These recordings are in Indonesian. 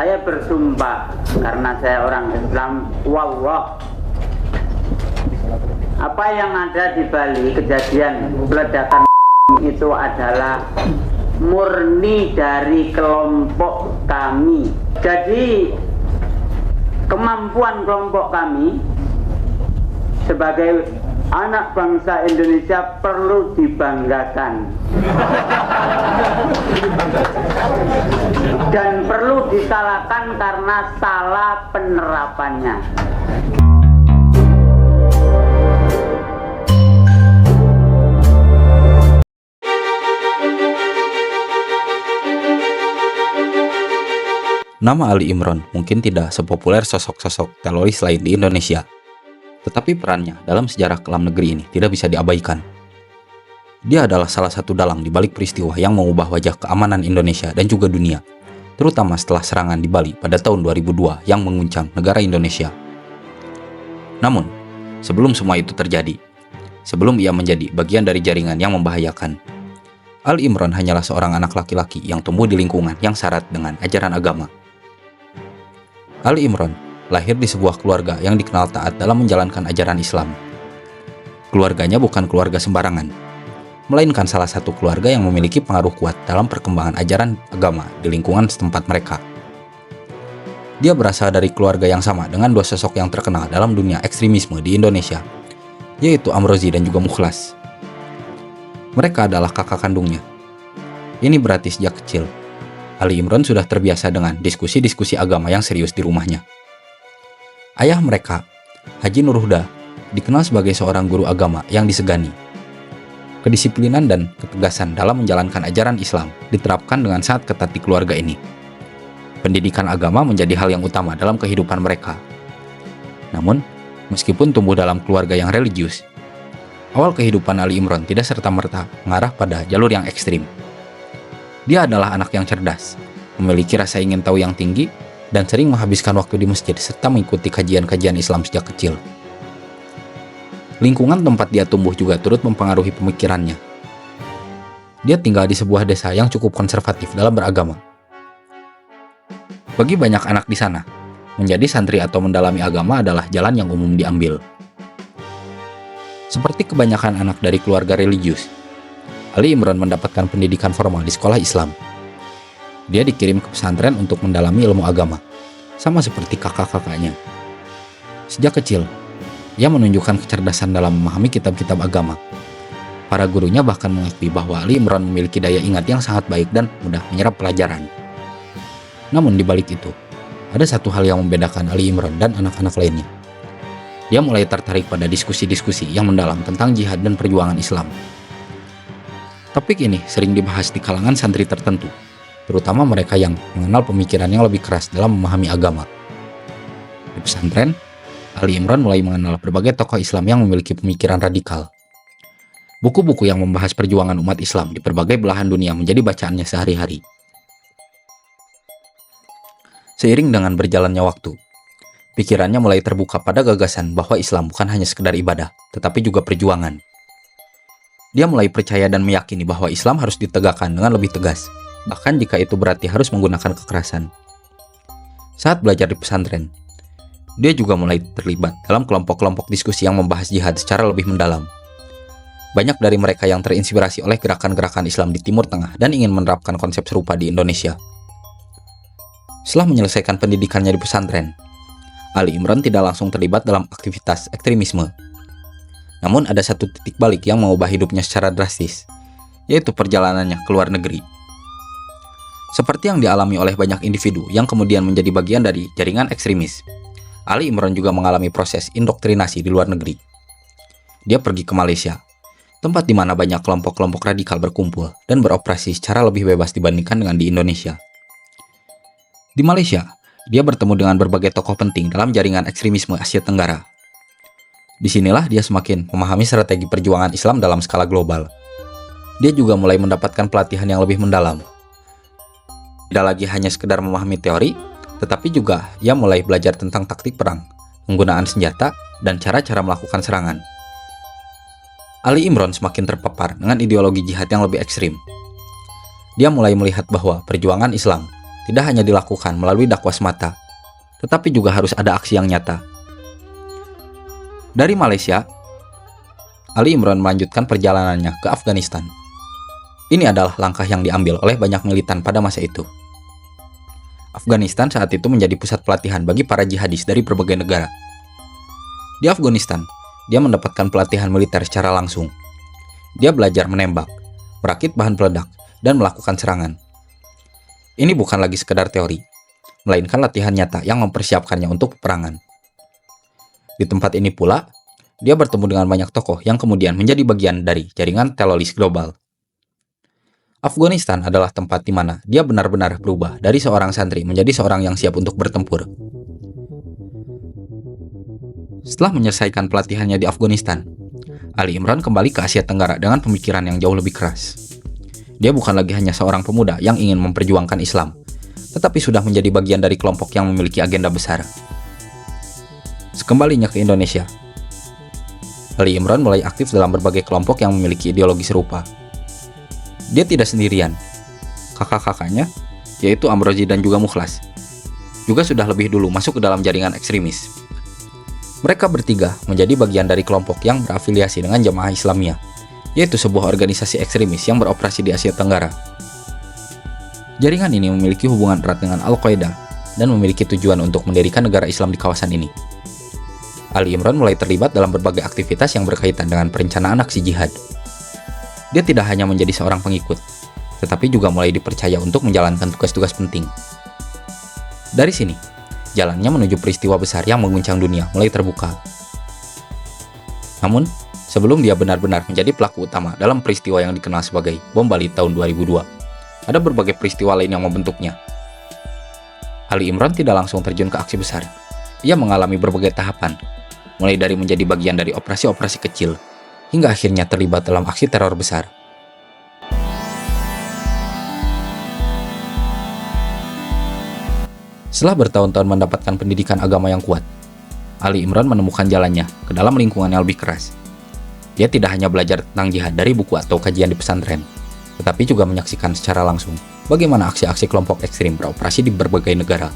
Saya bersumpah karena saya orang Islam, wallah, apa yang ada di Bali, kejadian peledakan itu adalah murni dari kelompok kami. Jadi kemampuan kelompok kami sebagai anak bangsa Indonesia perlu dibanggakan dan perlu disalahkan karena salah penerapannya. Nama Ali Imron mungkin tidak sepopuler sosok-sosok teroris lain di Indonesia, tetapi perannya dalam sejarah kelam negeri ini tidak bisa diabaikan. Dia adalah salah satu dalang di balik peristiwa yang mengubah wajah keamanan Indonesia dan juga dunia, terutama setelah serangan di Bali pada tahun 2002 yang mengguncang negara Indonesia. Namun, sebelum semua itu terjadi, sebelum ia menjadi bagian dari jaringan yang membahayakan, Ali Imron hanyalah seorang anak laki-laki yang tumbuh di lingkungan yang syarat dengan ajaran agama. Ali Imron lahir di sebuah keluarga yang dikenal taat dalam menjalankan ajaran Islam. Keluarganya bukan keluarga sembarangan, melainkan salah satu keluarga yang memiliki pengaruh kuat dalam perkembangan ajaran agama di lingkungan setempat mereka. Dia berasal dari keluarga yang sama dengan dua sosok yang terkenal dalam dunia ekstremisme di Indonesia, yaitu Amrozi dan juga Mukhlas. Mereka adalah kakak kandungnya. Ini berarti sejak kecil, Ali Imron sudah terbiasa dengan diskusi-diskusi agama yang serius di rumahnya. Ayah mereka, Haji Nur Huda, dikenal sebagai seorang guru agama yang disegani. Kedisiplinan dan ketegasan dalam menjalankan ajaran Islam diterapkan dengan sangat ketat di keluarga ini. Pendidikan agama menjadi hal yang utama dalam kehidupan mereka. Namun, meskipun tumbuh dalam keluarga yang religius, awal kehidupan Ali Imron tidak serta-merta mengarah pada jalur yang ekstrim. Dia adalah anak yang cerdas, memiliki rasa ingin tahu yang tinggi, dan sering menghabiskan waktu di masjid serta mengikuti kajian-kajian Islam sejak kecil. Lingkungan tempat dia tumbuh juga turut mempengaruhi pemikirannya. Dia tinggal di sebuah desa yang cukup konservatif dalam beragama. Bagi banyak anak di sana, menjadi santri atau mendalami agama adalah jalan yang umum diambil. Seperti kebanyakan anak dari keluarga religius, Ali Imron mendapatkan pendidikan formal di sekolah Islam. Dia dikirim ke pesantren untuk mendalami ilmu agama, sama seperti kakak-kakaknya. Sejak kecil, ia menunjukkan kecerdasan dalam memahami kitab-kitab agama. Para gurunya bahkan mengakui bahwa Ali Imron memiliki daya ingat yang sangat baik dan mudah menyerap pelajaran. Namun di balik itu, ada satu hal yang membedakan Ali Imron dan anak-anak lainnya. Dia mulai tertarik pada diskusi-diskusi yang mendalam tentang jihad dan perjuangan Islam. Topik ini sering dibahas di kalangan santri tertentu, terutama mereka yang mengenal pemikiran yang lebih keras dalam memahami agama. Di pesantren, Ali Imron mulai mengenal berbagai tokoh Islam yang memiliki pemikiran radikal. Buku-buku yang membahas perjuangan umat Islam di berbagai belahan dunia menjadi bacaannya sehari-hari. Seiring dengan berjalannya waktu, pikirannya mulai terbuka pada gagasan bahwa Islam bukan hanya sekedar ibadah, tetapi juga perjuangan. Dia mulai percaya dan meyakini bahwa Islam harus ditegakkan dengan lebih tegas, bahkan jika itu berarti harus menggunakan kekerasan. Saat belajar di pesantren, dia juga mulai terlibat dalam kelompok-kelompok diskusi yang membahas jihad secara lebih mendalam. Banyak dari mereka yang terinspirasi oleh gerakan-gerakan Islam di Timur Tengah dan ingin menerapkan konsep serupa di Indonesia. Setelah menyelesaikan pendidikannya di pesantren, Ali Imron tidak langsung terlibat dalam aktivitas ekstremisme. Namun ada satu titik balik yang mengubah hidupnya secara drastis, yaitu perjalanannya ke luar negeri. Seperti yang dialami oleh banyak individu yang kemudian menjadi bagian dari jaringan ekstremis, Ali Imron juga mengalami proses indoktrinasi di luar negeri. Dia pergi ke Malaysia, tempat di mana banyak kelompok-kelompok radikal berkumpul dan beroperasi secara lebih bebas dibandingkan dengan di Indonesia. Di Malaysia, dia bertemu dengan berbagai tokoh penting dalam jaringan ekstremisme Asia Tenggara. Disinilah dia semakin memahami strategi perjuangan Islam dalam skala global. Dia juga mulai mendapatkan pelatihan yang lebih mendalam. Tidak lagi hanya sekedar memahami teori, tetapi juga ia mulai belajar tentang taktik perang, penggunaan senjata, dan cara-cara melakukan serangan. Ali Imron semakin terpapar dengan ideologi jihad yang lebih ekstrim. Dia mulai melihat bahwa perjuangan Islam tidak hanya dilakukan melalui dakwah semata, tetapi juga harus ada aksi yang nyata. Dari Malaysia, Ali Imran melanjutkan perjalanannya ke Afghanistan. Ini adalah langkah yang diambil oleh banyak militan pada masa itu. Afghanistan saat itu menjadi pusat pelatihan bagi para jihadis dari berbagai negara. Di Afghanistan, dia mendapatkan pelatihan militer secara langsung. Dia belajar menembak, merakit bahan peledak, dan melakukan serangan. Ini bukan lagi sekedar teori, melainkan latihan nyata yang mempersiapkannya untuk peperangan. Di tempat ini pula, dia bertemu dengan banyak tokoh yang kemudian menjadi bagian dari jaringan teroris global. Afghanistan adalah tempat di mana dia benar-benar berubah dari seorang santri menjadi seorang yang siap untuk bertempur. Setelah menyelesaikan pelatihannya di Afghanistan, Ali Imran kembali ke Asia Tenggara dengan pemikiran yang jauh lebih keras. Dia bukan lagi hanya seorang pemuda yang ingin memperjuangkan Islam, tetapi sudah menjadi bagian dari kelompok yang memiliki agenda besar. Sekembalinya ke Indonesia, Ali Imran mulai aktif dalam berbagai kelompok yang memiliki ideologi serupa. Dia tidak sendirian. Kakak-kakaknya, yaitu Amrozi dan juga Mukhlas, juga sudah lebih dulu masuk ke dalam jaringan ekstremis. Mereka bertiga menjadi bagian dari kelompok yang berafiliasi dengan Jamaah Islamiyah, yaitu sebuah organisasi ekstremis yang beroperasi di Asia Tenggara. Jaringan ini memiliki hubungan erat dengan Al-Qaeda dan memiliki tujuan untuk mendirikan negara Islam di kawasan ini. Ali Imran mulai terlibat dalam berbagai aktivitas yang berkaitan dengan perencanaan aksi jihad. Dia tidak hanya menjadi seorang pengikut, tetapi juga mulai dipercaya untuk menjalankan tugas-tugas penting. Dari sini, jalannya menuju peristiwa besar yang mengguncang dunia mulai terbuka. Namun, sebelum dia benar-benar menjadi pelaku utama dalam peristiwa yang dikenal sebagai Bom Bali tahun 2002, ada berbagai peristiwa lain yang membentuknya. Ali Imran tidak langsung terjun ke aksi besar. Ia mengalami berbagai tahapan, mulai dari menjadi bagian dari operasi-operasi kecil, hingga akhirnya terlibat dalam aksi teror besar. Setelah bertahun-tahun mendapatkan pendidikan agama yang kuat, Ali Imran menemukan jalannya ke dalam lingkungan yang lebih keras. Dia tidak hanya belajar tentang jihad dari buku atau kajian di pesantren, tetapi juga menyaksikan secara langsung bagaimana aksi-aksi kelompok ekstrim beroperasi di berbagai negara.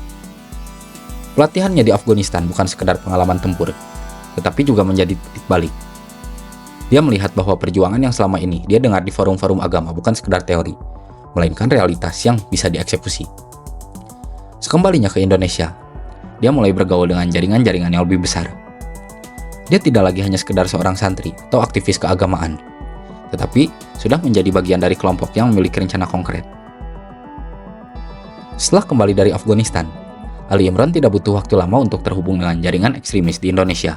Pelatihannya di Afghanistan bukan sekedar pengalaman tempur, tetapi juga menjadi titik balik. Dia melihat bahwa perjuangan yang selama ini dia dengar di forum-forum agama bukan sekedar teori, melainkan realitas yang bisa dieksekusi. Sekembalinya ke Indonesia, dia mulai bergaul dengan jaringan-jaringan yang lebih besar. Dia tidak lagi hanya sekedar seorang santri atau aktivis keagamaan, tetapi sudah menjadi bagian dari kelompok yang memiliki rencana konkret. Setelah kembali dari Afghanistan, Ali Imran tidak butuh waktu lama untuk terhubung dengan jaringan ekstremis di Indonesia.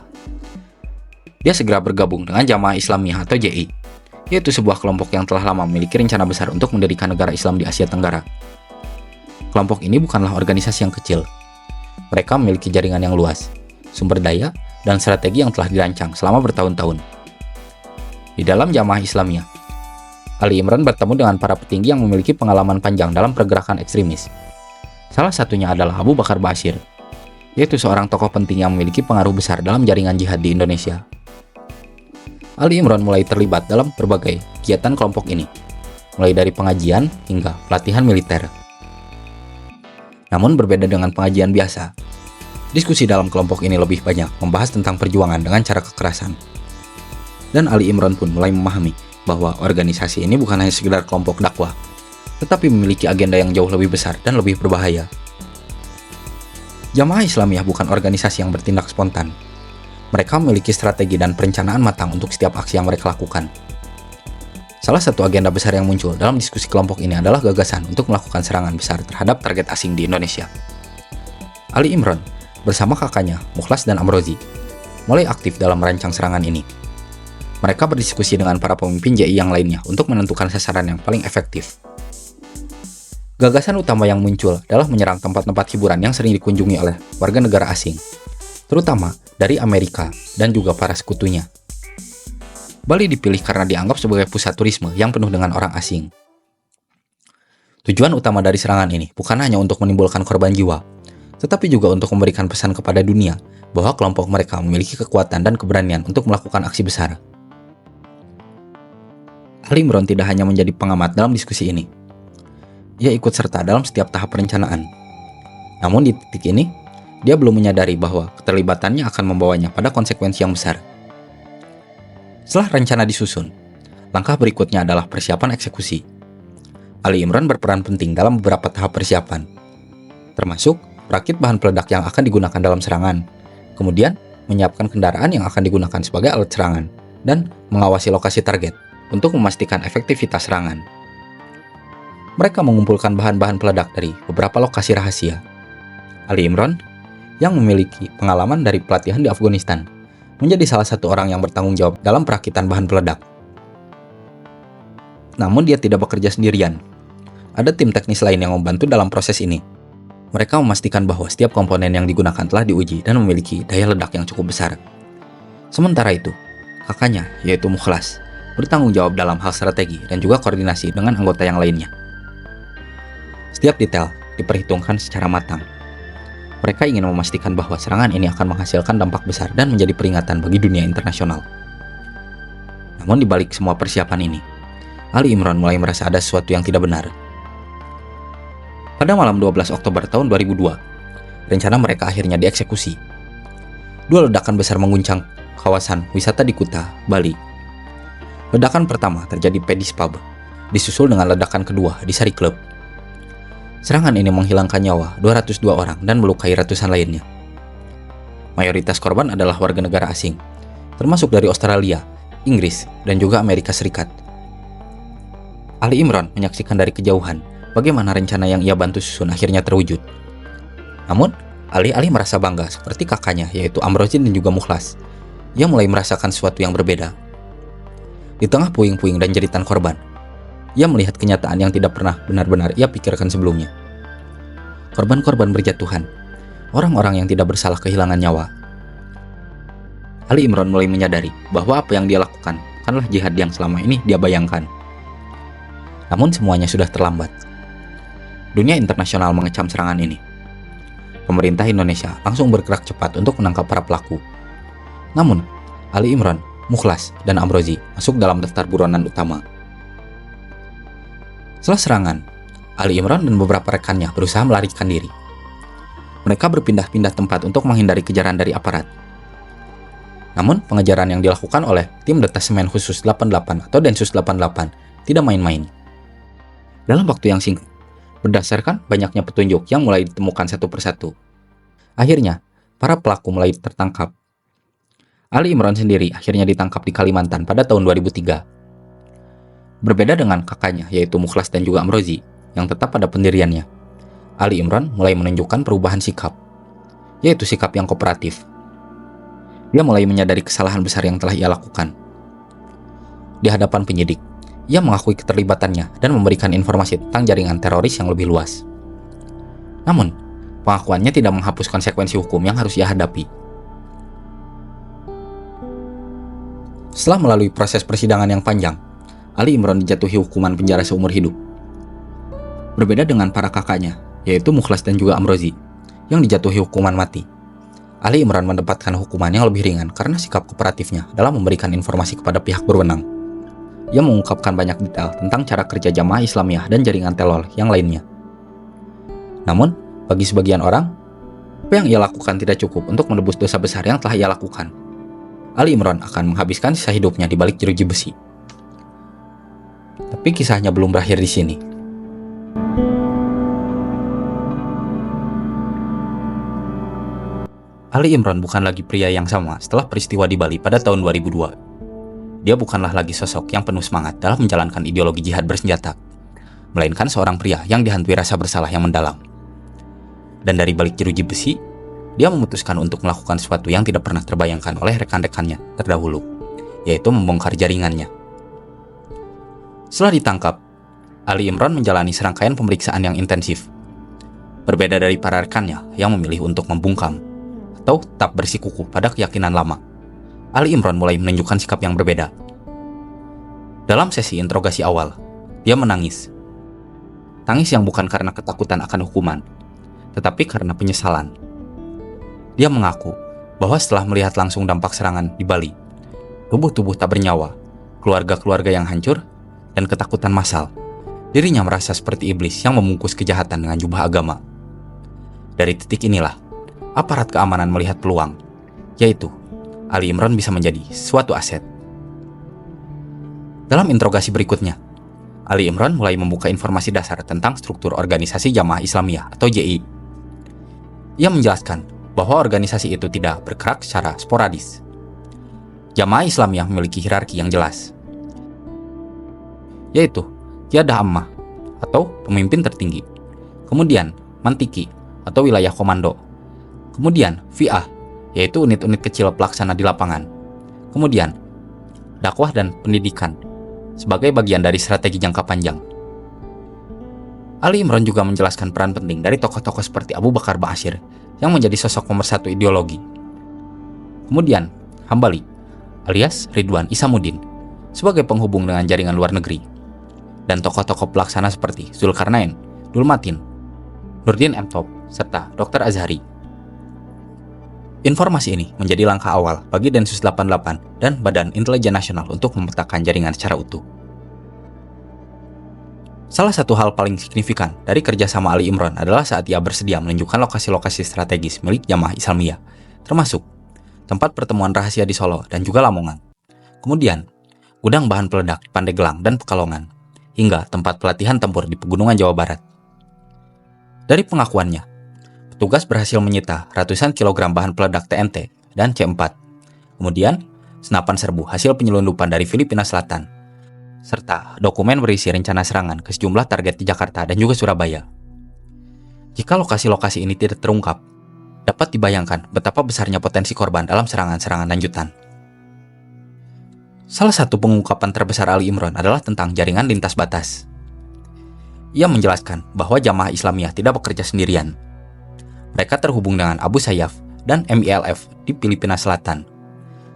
Dia segera bergabung dengan Jamaah Islamiyah atau JI, yaitu sebuah kelompok yang telah lama memiliki rencana besar untuk mendirikan negara Islam di Asia Tenggara. Kelompok ini bukanlah organisasi yang kecil. Mereka memiliki jaringan yang luas, sumber daya, dan strategi yang telah dirancang selama bertahun-tahun. Di dalam Jamaah Islamiyah, Ali Imran bertemu dengan para petinggi yang memiliki pengalaman panjang dalam pergerakan ekstremis. Salah satunya adalah Abu Bakar Bashir, yaitu seorang tokoh penting yang memiliki pengaruh besar dalam jaringan jihad di Indonesia. Ali Imran mulai terlibat dalam berbagai kegiatan kelompok ini, mulai dari pengajian hingga pelatihan militer. Namun berbeda dengan pengajian biasa, diskusi dalam kelompok ini lebih banyak membahas tentang perjuangan dengan cara kekerasan. Dan Ali Imran pun mulai memahami bahwa organisasi ini bukan hanya sekedar kelompok dakwah, tetapi memiliki agenda yang jauh lebih besar dan lebih berbahaya. Jamaah Islamiyah bukan organisasi yang bertindak spontan. Mereka memiliki strategi dan perencanaan matang untuk setiap aksi yang mereka lakukan. Salah satu agenda besar yang muncul dalam diskusi kelompok ini adalah gagasan untuk melakukan serangan besar terhadap target asing di Indonesia. Ali Imran bersama kakaknya, Mukhlas dan Amrozi, mulai aktif dalam merancang serangan ini. Mereka berdiskusi dengan para pemimpin JI yang lainnya untuk menentukan sasaran yang paling efektif. Gagasan utama yang muncul adalah menyerang tempat-tempat hiburan yang sering dikunjungi oleh warga negara asing, terutama dari Amerika dan juga para sekutunya. Bali dipilih karena dianggap sebagai pusat turisme yang penuh dengan orang asing. Tujuan utama dari serangan ini bukan hanya untuk menimbulkan korban jiwa, tetapi juga untuk memberikan pesan kepada dunia bahwa kelompok mereka memiliki kekuatan dan keberanian untuk melakukan aksi besar. Ali Imran tidak hanya menjadi pengamat dalam diskusi ini. ia ikut serta dalam setiap tahap perencanaan. Namun di titik ini, dia belum menyadari bahwa keterlibatannya akan membawanya pada konsekuensi yang besar. Setelah rencana disusun, langkah berikutnya adalah persiapan eksekusi. Ali Imran berperan penting dalam beberapa tahap persiapan, termasuk merakit bahan peledak yang akan digunakan dalam serangan, kemudian menyiapkan kendaraan yang akan digunakan sebagai alat serangan, dan mengawasi lokasi target untuk memastikan efektivitas serangan. Mereka mengumpulkan bahan-bahan peledak dari beberapa lokasi rahasia. Ali Imran, yang memiliki pengalaman dari pelatihan di Afghanistan, menjadi salah satu orang yang bertanggung jawab dalam perakitan bahan peledak. Namun dia tidak bekerja sendirian. Ada tim teknis lain yang membantu dalam proses ini. Mereka memastikan bahwa setiap komponen yang digunakan telah diuji dan memiliki daya ledak yang cukup besar. Sementara itu, kakaknya, yaitu Mukhlas, bertanggung jawab dalam hal strategi dan juga koordinasi dengan anggota yang lainnya. Setiap detail diperhitungkan secara matang. Mereka ingin memastikan bahwa serangan ini akan menghasilkan dampak besar dan menjadi peringatan bagi dunia internasional. Namun di balik semua persiapan ini, Ali Imran mulai merasa ada sesuatu yang tidak benar. Pada malam 12 Oktober tahun 2002, rencana mereka akhirnya dieksekusi. Dua ledakan besar mengguncang kawasan wisata di Kuta, Bali. Ledakan pertama terjadi Pedis Pub, disusul dengan ledakan kedua di Sari Club. Serangan ini menghilangkan nyawa 202 orang dan melukai ratusan lainnya. Mayoritas korban adalah warga negara asing, termasuk dari Australia, Inggris, dan juga Amerika Serikat. Ali Imran menyaksikan dari kejauhan bagaimana rencana yang ia bantu susun akhirnya terwujud. Namun, alih-alih merasa bangga seperti kakaknya yaitu Amrozin dan juga Mukhlas, ia mulai merasakan sesuatu yang berbeda. Di tengah puing-puing dan jeritan korban, ia melihat kenyataan yang tidak pernah benar-benar ia pikirkan sebelumnya. Korban-korban berjatuhan, orang-orang yang tidak bersalah kehilangan nyawa. Ali Imran mulai menyadari bahwa apa yang dia lakukan bukanlah jihad yang selama ini dia bayangkan. Namun semuanya sudah terlambat. Dunia internasional mengecam serangan ini. Pemerintah Indonesia langsung bergerak cepat untuk menangkap para pelaku. Namun, Ali Imran, Mukhlas, dan Amrozi masuk dalam daftar buronan utama. Setelah serangan, Ali Imran dan beberapa rekannya berusaha melarikan diri. Mereka berpindah-pindah tempat untuk menghindari kejaran dari aparat. Namun, pengejaran yang dilakukan oleh tim Detasemen Khusus 88 atau Densus 88 tidak main-main. Dalam waktu yang singkat, berdasarkan banyaknya petunjuk yang mulai ditemukan satu persatu, akhirnya para pelaku mulai tertangkap. Ali Imran sendiri akhirnya ditangkap di Kalimantan pada tahun 2003. Berbeda dengan kakaknya yaitu Mukhlas dan juga Amrozi yang tetap pada pendiriannya, Ali Imran mulai menunjukkan perubahan sikap, yaitu sikap yang kooperatif. Dia mulai menyadari kesalahan besar yang telah ia lakukan. Di hadapan penyidik, ia mengakui keterlibatannya dan memberikan informasi tentang jaringan teroris yang lebih luas. Namun, pengakuannya tidak menghapus konsekuensi hukum yang harus ia hadapi. Setelah melalui proses persidangan yang panjang, Ali Imran dijatuhi hukuman penjara seumur hidup. Berbeda dengan para kakaknya, yaitu Mukhlas dan juga Amrozi, yang dijatuhi hukuman mati. Ali Imran mendapatkan hukuman yang lebih ringan karena sikap kooperatifnya dalam memberikan informasi kepada pihak berwenang. Ia mengungkapkan banyak detail tentang cara kerja Jamaah Islamiyah dan jaringan teror yang lainnya. Namun, bagi sebagian orang, apa yang ia lakukan tidak cukup untuk menebus dosa besar yang telah ia lakukan. Ali Imran akan menghabiskan sisa hidupnya di balik jeruji besi. Tapi kisahnya belum berakhir di sini. Ali Imran bukan lagi pria yang sama setelah peristiwa di Bali pada tahun 2002. Dia bukanlah lagi sosok yang penuh semangat dalam menjalankan ideologi jihad bersenjata, melainkan seorang pria yang dihantui rasa bersalah yang mendalam. Dan dari balik jeruji besi, dia memutuskan untuk melakukan sesuatu yang tidak pernah terbayangkan oleh rekan-rekannya terdahulu, yaitu membongkar jaringannya. Setelah ditangkap, Ali Imran menjalani serangkaian pemeriksaan yang intensif. Berbeda dari para rekannya yang memilih untuk membungkam atau tetap bersikukuh pada keyakinan lama, Ali Imran mulai menunjukkan sikap yang berbeda. Dalam sesi interogasi awal, dia menangis. Tangis yang bukan karena ketakutan akan hukuman, tetapi karena penyesalan. Dia mengaku bahwa setelah melihat langsung dampak serangan di Bali, tubuh-tubuh tak bernyawa, keluarga-keluarga yang hancur, dan ketakutan massal, Dirinya merasa seperti iblis yang membungkus kejahatan dengan jubah agama. Dari titik inilah, aparat keamanan melihat peluang, yaitu Ali Imran bisa menjadi suatu aset. Dalam interogasi berikutnya, Ali Imran mulai membuka informasi dasar tentang struktur organisasi Jamaah Islamiyah atau JI. Ia menjelaskan bahwa organisasi itu tidak bergerak secara sporadis. Jamaah Islamiyah memiliki hierarki yang jelas, yaitu Qiyadah Ammah atau pemimpin tertinggi, kemudian Mantiki atau wilayah komando, kemudian Fi'ah yaitu unit-unit kecil pelaksana di lapangan, kemudian dakwah dan pendidikan sebagai bagian dari strategi jangka panjang. Ali Imran juga menjelaskan peran penting dari tokoh-tokoh seperti Abu Bakar Ba'asyir yang menjadi sosok nomor satu ideologi. Kemudian Hambali alias Ridwan Isamuddin sebagai penghubung dengan jaringan luar negeri, dan tokoh-tokoh pelaksana seperti Zulkarnain, Dulmatin, Nurdin M. Top, serta Dr. Azhari. Informasi ini menjadi langkah awal bagi Densus 88 dan Badan Intelijen Nasional untuk memetakan jaringan secara utuh. Salah satu hal paling signifikan dari kerjasama Ali Imran adalah saat ia bersedia menunjukkan lokasi-lokasi strategis milik Jamaah Islamiyah, termasuk tempat pertemuan rahasia di Solo dan juga Lamongan, kemudian gudang bahan peledak di Pandeglang dan Pekalongan, hingga tempat pelatihan tempur di Pegunungan Jawa Barat. Dari pengakuannya, petugas berhasil menyita ratusan kilogram bahan peledak TNT dan C4. Kemudian, senapan serbu hasil penyelundupan dari Filipina Selatan, serta dokumen berisi rencana serangan ke sejumlah target di Jakarta dan juga Surabaya. Jika lokasi-lokasi ini tidak terungkap, dapat dibayangkan betapa besarnya potensi korban dalam serangan-serangan lanjutan. Salah satu pengungkapan terbesar Ali Imran adalah tentang jaringan lintas batas. Ia menjelaskan bahwa Jamaah Islamiyah tidak bekerja sendirian. Mereka terhubung dengan Abu Sayyaf dan MILF di Filipina Selatan,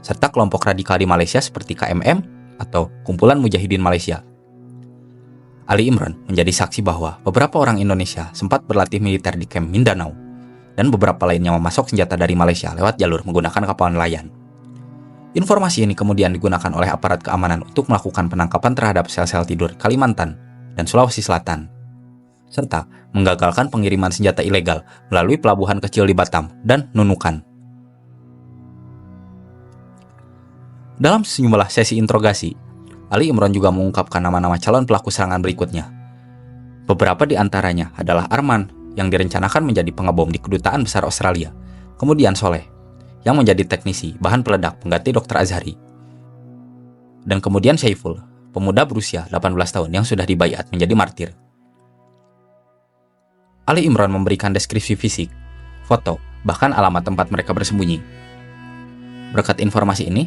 serta kelompok radikal di Malaysia seperti KMM atau Kumpulan Mujahidin Malaysia. Ali Imran menjadi saksi bahwa beberapa orang Indonesia sempat berlatih militer di kamp Mindanao, dan beberapa lainnya memasok senjata dari Malaysia lewat jalur menggunakan kapal nelayan. Informasi ini kemudian digunakan oleh aparat keamanan untuk melakukan penangkapan terhadap sel-sel tidur Kalimantan dan Sulawesi Selatan, serta menggagalkan pengiriman senjata ilegal melalui pelabuhan kecil di Batam dan Nunukan. Dalam sejumlah sesi interogasi, Ali Imran juga mengungkapkan nama-nama calon pelaku serangan berikutnya. Beberapa di antaranya adalah Arman, yang direncanakan menjadi pengebom di Kedutaan Besar Australia, kemudian Soleh, yang menjadi teknisi bahan peledak pengganti Dr. Azhari, dan kemudian Syaiful, pemuda berusia 18 tahun yang sudah dibaiat menjadi martir. Ali Imran memberikan deskripsi fisik, foto, bahkan alamat tempat mereka bersembunyi. Berkat informasi ini,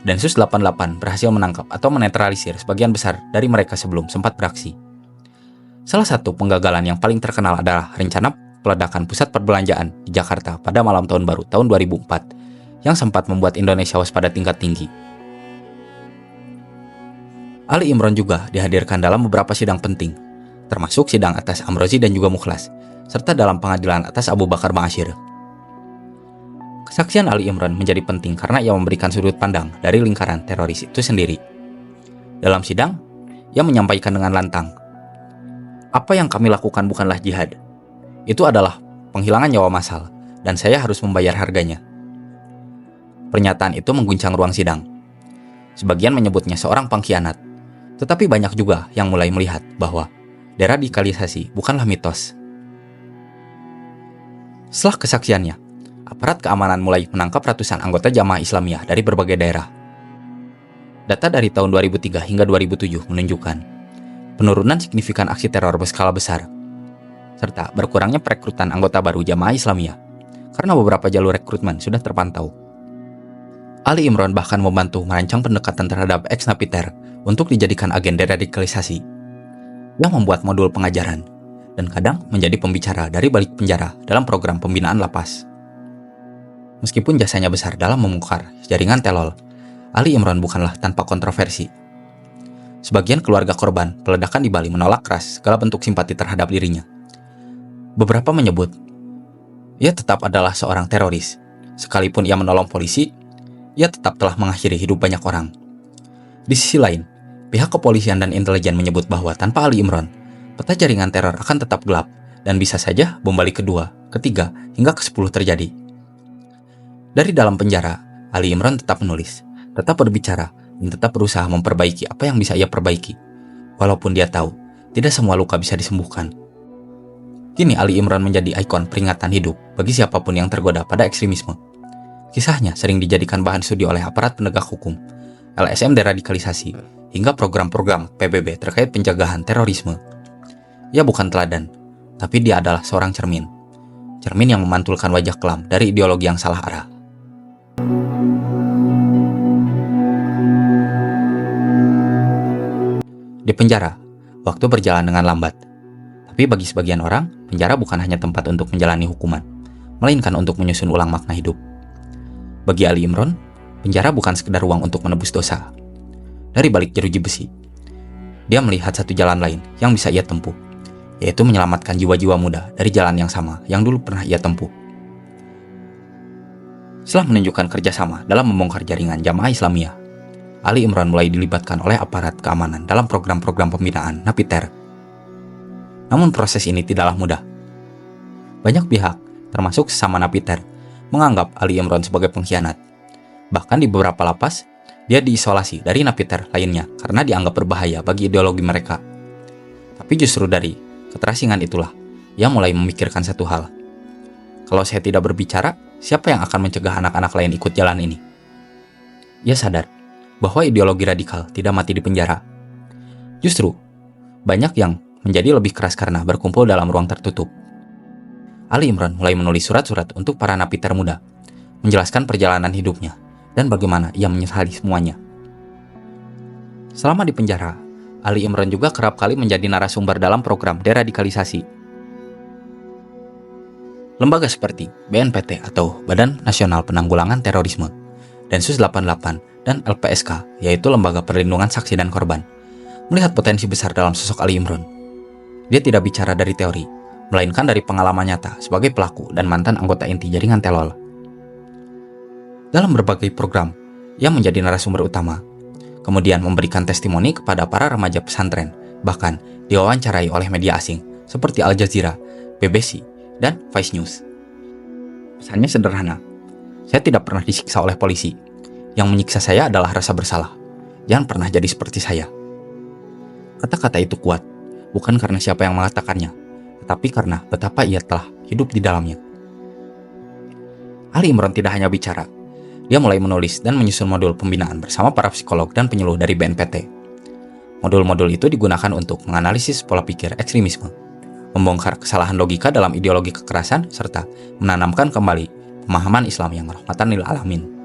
Densus 88 berhasil menangkap atau menetralisir sebagian besar dari mereka sebelum sempat beraksi. Salah satu penggagalan yang paling terkenal adalah rencana peledakan pusat perbelanjaan di Jakarta pada malam tahun baru tahun 2004 yang sempat membuat Indonesia waspada tingkat tinggi. Ali Imran juga dihadirkan dalam beberapa sidang penting, termasuk sidang atas Amrozi dan juga Mukhlas, serta dalam pengadilan atas Abu Bakar Ba'asyir. Kesaksian Ali Imran menjadi penting karena ia memberikan sudut pandang dari lingkaran teroris itu sendiri. Dalam sidang, ia menyampaikan dengan lantang, "Apa yang kami lakukan bukanlah jihad. Itu adalah penghilangan nyawa massal, dan saya harus membayar harganya." Pernyataan itu mengguncang ruang sidang. Sebagian menyebutnya seorang pengkhianat, tetapi banyak juga yang mulai melihat bahwa deradikalisasi bukanlah mitos. Setelah kesaksiannya, aparat keamanan mulai menangkap ratusan anggota Jamaah Islamiyah dari berbagai daerah. Data dari tahun 2003 hingga 2007 menunjukkan penurunan signifikan aksi teror berskala besar, serta berkurangnya perekrutan anggota baru Jamaah Islamiyah karena beberapa jalur rekrutmen sudah terpantau. Ali Imran bahkan membantu merancang pendekatan terhadap ex-napiter untuk dijadikan agen deradikalisasi, yang membuat modul pengajaran dan kadang menjadi pembicara dari balik penjara dalam program pembinaan lapas. Meskipun jasanya besar dalam membongkar jaringan telol, Ali Imran bukanlah tanpa kontroversi. Sebagian keluarga korban peledakan di Bali menolak keras segala bentuk simpati terhadap dirinya. Beberapa menyebut, ia tetap adalah seorang teroris. Sekalipun ia menolong polisi, ia tetap telah mengakhiri hidup banyak orang. Di sisi lain, pihak kepolisian dan intelijen menyebut bahwa tanpa Ali Imran, peta jaringan teror akan tetap gelap, dan bisa saja bom balik kedua, ketiga, hingga ke-10 terjadi. Dari dalam penjara, Ali Imran tetap menulis, tetap berbicara, dan tetap berusaha memperbaiki apa yang bisa ia perbaiki. Walaupun dia tahu, tidak semua luka bisa disembuhkan. Kini Ali Imran menjadi ikon peringatan hidup bagi siapapun yang tergoda pada ekstremisme. Kisahnya sering dijadikan bahan studi oleh aparat penegak hukum, LSM deradikalisasi, hingga program-program PBB terkait pencegahan terorisme. Ia bukan teladan, tapi dia adalah seorang cermin. Cermin yang memantulkan wajah kelam dari ideologi yang salah arah. Di penjara, waktu berjalan dengan lambat. Tapi bagi sebagian orang, penjara bukan hanya tempat untuk menjalani hukuman, melainkan untuk menyusun ulang makna hidup. Bagi Ali Imran, penjara bukan sekedar ruang untuk menebus dosa. Dari balik jeruji besi, dia melihat satu jalan lain yang bisa ia tempuh, yaitu menyelamatkan jiwa-jiwa muda dari jalan yang sama yang dulu pernah ia tempuh. Setelah menunjukkan kerjasama dalam membongkar jaringan Jamaah Islamiyah, Ali Imran mulai dilibatkan oleh aparat keamanan dalam program-program pembinaan napiter. Namun proses ini tidaklah mudah. Banyak pihak, termasuk sesama napiter, menganggap Ali Imran sebagai pengkhianat. Bahkan di beberapa lapas, dia diisolasi dari napiter lainnya karena dianggap berbahaya bagi ideologi mereka. Tapi justru dari keterasingan itulah, ia mulai memikirkan satu hal. Kalau saya tidak berbicara, siapa yang akan mencegah anak-anak lain ikut jalan ini? Ia sadar bahwa ideologi radikal tidak mati di penjara. Justru, banyak yang menjadi lebih keras karena berkumpul dalam ruang tertutup. Ali Imran mulai menulis surat-surat untuk para napiter muda, menjelaskan perjalanan hidupnya, dan bagaimana ia menyesali semuanya. Selama di penjara, Ali Imran juga kerap kali menjadi narasumber dalam program deradikalisasi. Lembaga seperti BNPT atau Badan Nasional Penanggulangan Terorisme, Densus 88, dan LPSK, yaitu Lembaga Perlindungan Saksi dan Korban, melihat potensi besar dalam sosok Ali Imran. Dia tidak bicara dari teori, melainkan dari pengalaman nyata sebagai pelaku dan mantan anggota inti jaringan Telol. Dalam berbagai program, ia menjadi narasumber utama, kemudian memberikan testimoni kepada para remaja pesantren, bahkan diwawancarai oleh media asing seperti Al Jazeera, BBC, dan Vice News. Pesannya sederhana, saya tidak pernah disiksa oleh polisi. Yang menyiksa saya adalah rasa bersalah. Jangan pernah jadi seperti saya. Kata-kata itu kuat, bukan karena siapa yang mengatakannya, tetapi karena betapa ia telah hidup di dalamnya. Ali Imran tidak hanya bicara, dia mulai menulis dan menyusun modul pembinaan bersama para psikolog dan penyuluh dari BNPT. Modul-modul itu digunakan untuk menganalisis pola pikir ekstremisme, membongkar kesalahan logika dalam ideologi kekerasan, serta menanamkan kembali pemahaman Islam yang rahmatan lil alamin.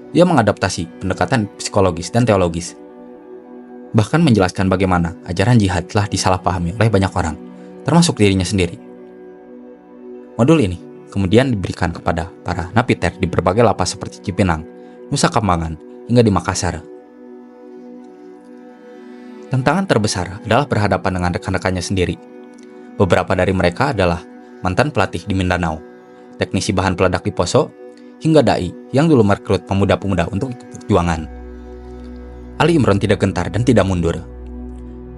Dia mengadaptasi pendekatan psikologis dan teologis, bahkan menjelaskan bagaimana ajaran jihad telah disalahpahami oleh banyak orang, termasuk dirinya sendiri. Modul ini kemudian diberikan kepada para napiter di berbagai lapas seperti Cipinang, Nusa Kambangan, hingga di Makassar. Tantangan terbesar adalah berhadapan dengan rekan-rekannya sendiri. Beberapa dari mereka adalah mantan pelatih di Mindanao, teknisi bahan peledak di Poso, hingga dai yang dulu merekrut pemuda-pemuda untuk ikut perjuangan. Ali Imran tidak gentar dan tidak mundur.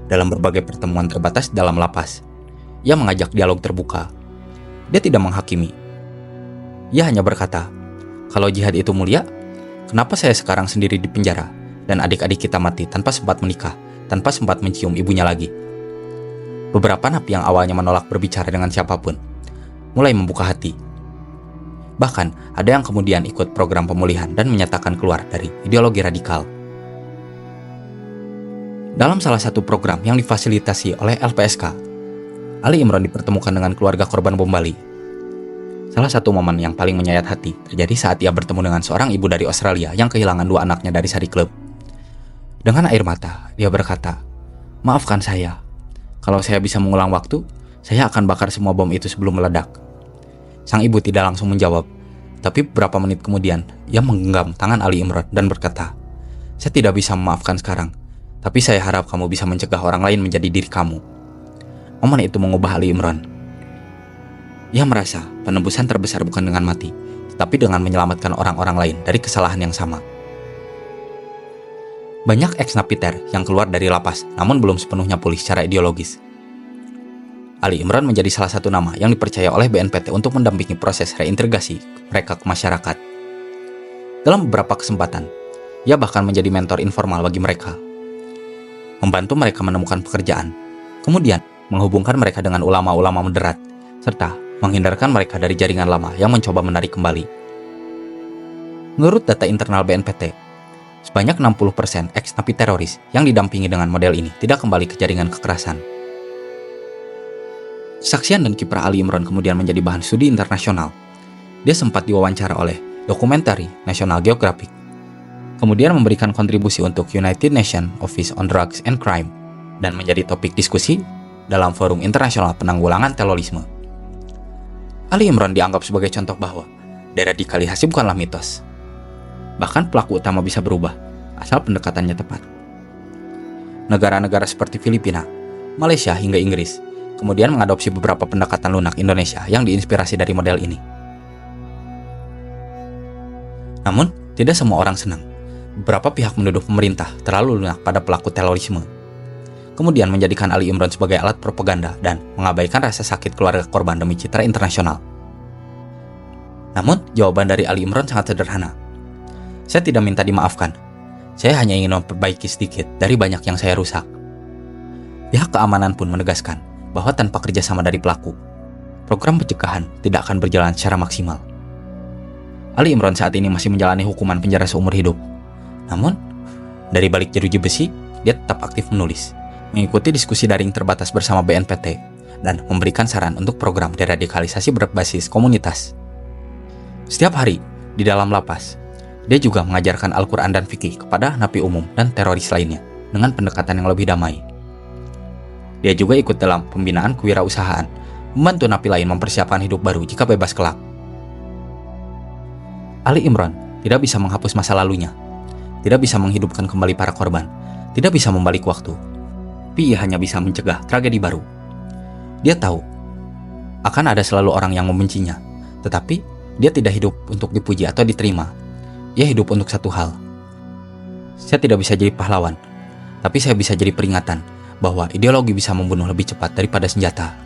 Dalam berbagai pertemuan terbatas dalam lapas, ia mengajak dialog terbuka. Dia tidak menghakimi. Ia hanya berkata, kalau jihad itu mulia, kenapa saya sekarang sendiri di penjara dan adik-adik kita mati tanpa sempat menikah, tanpa sempat mencium ibunya lagi? Beberapa napi yang awalnya menolak berbicara dengan siapapun, mulai membuka hati. Bahkan ada yang kemudian ikut program pemulihan dan menyatakan keluar dari ideologi radikal. Dalam salah satu program yang difasilitasi oleh LPSK, Ali Imran dipertemukan dengan keluarga korban bom Bali. Salah satu momen yang paling menyayat hati terjadi saat ia bertemu dengan seorang ibu dari Australia yang kehilangan 2 anaknya dari Sari Club. Dengan air mata, dia berkata, "Maafkan saya. Kalau saya bisa mengulang waktu, saya akan bakar semua bom itu sebelum meledak." Sang ibu tidak langsung menjawab, tapi beberapa menit kemudian, ia menggenggam tangan Ali Imran dan berkata, "Saya tidak bisa memaafkan sekarang, tapi saya harap kamu bisa mencegah orang lain menjadi diri kamu." Momen itu mengubah Ali Imran. Ia merasa penebusan terbesar bukan dengan mati, tetapi dengan menyelamatkan orang-orang lain dari kesalahan yang sama. Banyak ex-napiter yang keluar dari lapas namun belum sepenuhnya pulih secara ideologis. Ali Imran menjadi salah satu nama yang dipercaya oleh BNPT untuk mendampingi proses reintegrasi mereka ke masyarakat. Dalam beberapa kesempatan, ia bahkan menjadi mentor informal bagi mereka, membantu mereka menemukan pekerjaan, kemudian menghubungkan mereka dengan ulama-ulama moderat, serta menghindarkan mereka dari jaringan lama yang mencoba menarik kembali. Menurut data internal BNPT, sebanyak 60% ex-napi teroris yang didampingi dengan model ini tidak kembali ke jaringan kekerasan. Kesaksian dan kiprah Ali Imran kemudian menjadi bahan studi internasional. Dia sempat diwawancara oleh Documentary National Geographic, kemudian memberikan kontribusi untuk United Nations Office on Drugs and Crime, dan menjadi topik diskusi dalam forum internasional penanggulangan terorisme. Ali Imran dianggap sebagai contoh bahwa deradikalisasi bukanlah mitos. Bahkan pelaku utama bisa berubah, asal pendekatannya tepat. Negara-negara seperti Filipina, Malaysia hingga Inggris kemudian mengadopsi beberapa pendekatan lunak Indonesia yang diinspirasi dari model ini. Namun, tidak semua orang senang. Beberapa pihak menuduh pemerintah terlalu lunak pada pelaku terorisme, kemudian menjadikan Ali Imran sebagai alat propaganda dan mengabaikan rasa sakit keluarga korban demi citra internasional. Namun, jawaban dari Ali Imran sangat sederhana. Saya tidak minta dimaafkan. Saya hanya ingin memperbaiki sedikit dari banyak yang saya rusak. Pihak keamanan pun menegaskan bahwa tanpa kerjasama dari pelaku, program pencegahan tidak akan berjalan secara maksimal. Ali Imran saat ini masih menjalani hukuman penjara seumur hidup. Namun, dari balik jeruji besi, dia tetap aktif menulis, mengikuti diskusi daring terbatas bersama BNPT, dan memberikan saran untuk program deradikalisasi berbasis komunitas. Setiap hari, di dalam lapas, dia juga mengajarkan Al-Quran dan fikih kepada napi umum dan teroris lainnya dengan pendekatan yang lebih damai. Dia juga ikut dalam pembinaan kewirausahaan, membantu napi lain mempersiapkan hidup baru jika bebas kelak. Ali Imran tidak bisa menghapus masa lalunya, tidak bisa menghidupkan kembali para korban, tidak bisa membalik waktu, tapi ia hanya bisa mencegah tragedi baru. Dia tahu akan ada selalu orang yang membencinya, tetapi dia tidak hidup untuk dipuji atau diterima. Ia hidup untuk satu hal. Saya tidak bisa jadi pahlawan, tapi saya bisa jadi peringatan bahwa ideologi bisa membunuh lebih cepat daripada senjata.